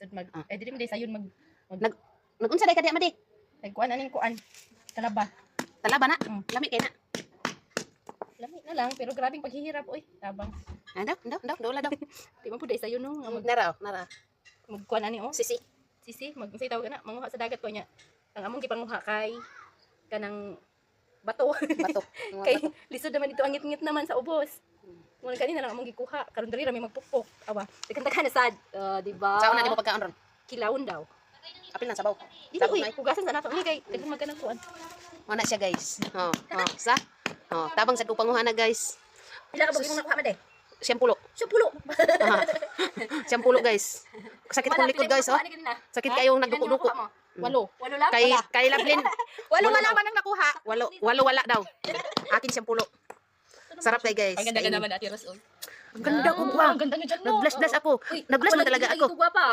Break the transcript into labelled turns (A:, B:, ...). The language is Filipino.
A: Sud mag dili mo day sayon mag
B: Nagunsa day ka di amadi?
A: kuan aning kuan. Talaba.
B: Talaba na. Lami kay na.
A: Lami na lang pero grabing paghihirap oy. Tabang.
B: Daw, wala daw.
A: Di man pud day sayon no. Nga
B: Nara.
A: mag kuan ani oh.
B: Sisi.
A: Sisi magsay tawag na manguha sa dagat ko nya. Ang among gipanguha kay kanang bato.
B: Batok.
A: Kay lisod naman dito ang ngit-ngit naman sa ubos. Muna kanina lang among gikuha. Karon diri rami magpukpok. Awa. Daghan na sad. Di ba?
B: Sa una di mo pagkaon ron.
A: Kilawon daw.
B: Apil na sabaw.
A: Di
B: Sabog
A: uy,
B: na.
A: hugasan sa nato ni kay daghan magkanang kuan.
B: Mana siya guys. Sa. Tabang sa kupanguha na guys.
A: Pila ka bugin mo nakuha man de?
B: 10.
A: Supulo.
B: 10 guys. Sakit kong likod guys oh. Sakit kayong nagduko-duko.
A: Walo. Walo lang?
B: Kay Lablin.
A: Walo
B: wala
A: wala
B: daw.
A: man ang nakuha.
B: Walo wala daw. Akin 10. Sarap tayo guys.
A: Ang ganda naman Ate Ros.
B: Ang ganda ko ba?
A: Ang ganda nga dyan mo.
B: Nag-blush ako.
A: Uy,
B: Nag-blush na talaga ako.
A: Ikaw gwapa.